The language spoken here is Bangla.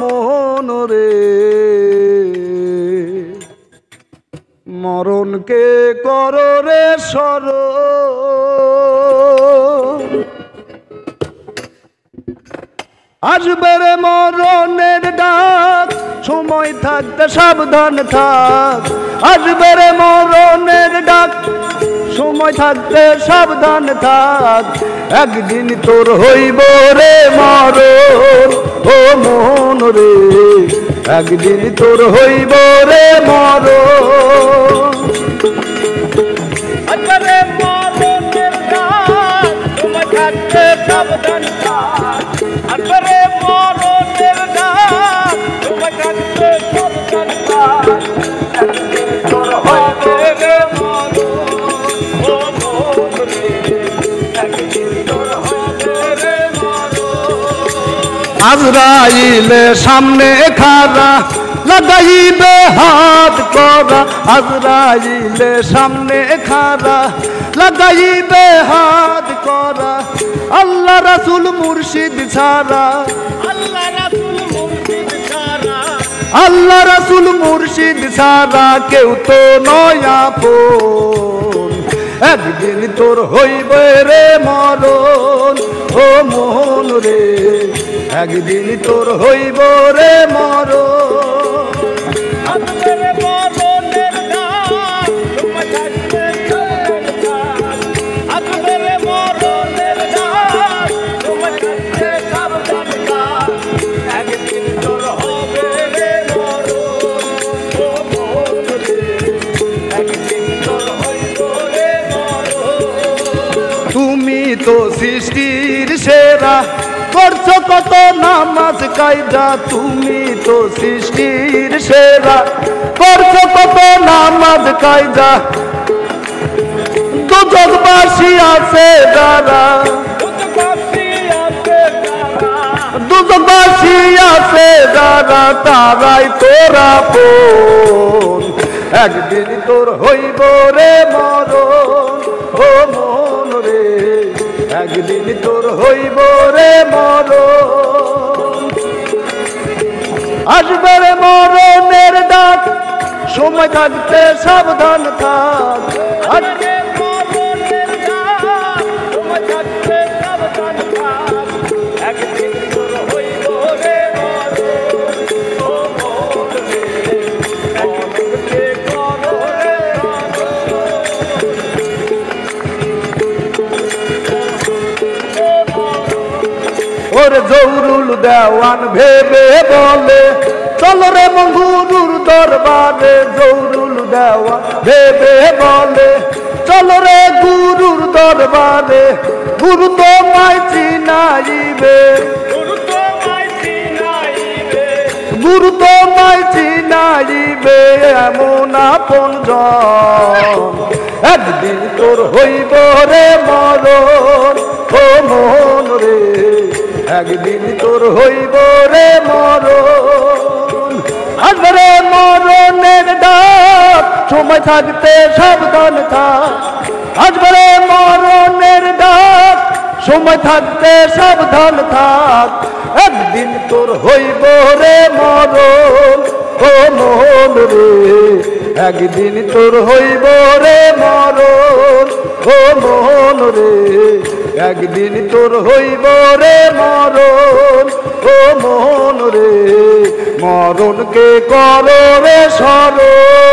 মন রে মরণকে করো রে স্মরণ আসবে রে মরণের ডাক সময় থাকতে সাবধান থাক আসবে রে মরণের ডাক সময় থাকতে সাবধান থাক একদিন তোর হইব রে মরণ ও মন রে একদিন তোর হইব রে মরণ আসবে রে মরণের ডাক সময় থাকতে সাবধান থাক আসবে রে মরণের ডাক সময় থাকতে সাবধান থাক একদিন তোর হইবে রে আজরাইলে সামনে খারা লাগাইবে হাত করা আজরাইলে সামনে খারা লাগাইবে হাত করা আল্লাহ রাসূল মুর্শিদ ছাড়া আল্লাহ রাসূল মুর্শিদ ছাড়া আল্লাহ রাসূল মুর্শিদ ছাড়া কেউ তো নয় আপন একদিন তোর হইবে রে মরণ ও মন রে একদিন তোর হইব রে মরণ আসবে রে মরণের ডাক সময় থাকতে সাবধান থাক আসবে রে মরণের ডাক সময় থাকতে সাবধান থাক একদিন তোর হবে রে মরণ ও মন রে একদিন তোর হইব রে মরণ তুমি তো সৃষ্টির সেরা করছো কত নামাজ কায়দা তুমি তো সৃষ্টির সেরা করছো কত নামাজ কায়দা দুজকবাসী আছে যারা দুজকবাসী আছে যারা তারাই তোরা আপন একদিন তোর হইব রে মরণ ও মন রে একদিন তোর হইব রে মরণ আসবে রে মরণের ডাক সময় থাকতে সাবধান থাক আসবে মরণের ডাক সময় থাকতে সাবধান থাক একদিন তোর হইব রে মরণ ও মন রে একদিন করো রে ওরে জৌরুল দেওয়ান ভেবে বলে চলো রে মঙ্গুরুর দরবারে জৌরুল দেওয়ান ভেবে বলে চলো রে গুরুর দরবারে গুরু তোমায় চিনাইবে গুরু তোমায় চিনাইবে এমন আপনজন একদিন তোর হইব রে মরণ ও মন রে একদিন তোর হইব রে মরণ আসবে রে মরণের ডাক সময় থাকতে সাবধান থাক আসবে রে মরণের ডাক সময় থাকতে সাবধান থাক একদিন তোর হইব রে মরণ ও মন রে একদিন তোর হইব রে মরণ ও মন রে একদিন তোর হইব রে মরণ ও মন রে মরণকে করো রে স্মরণ।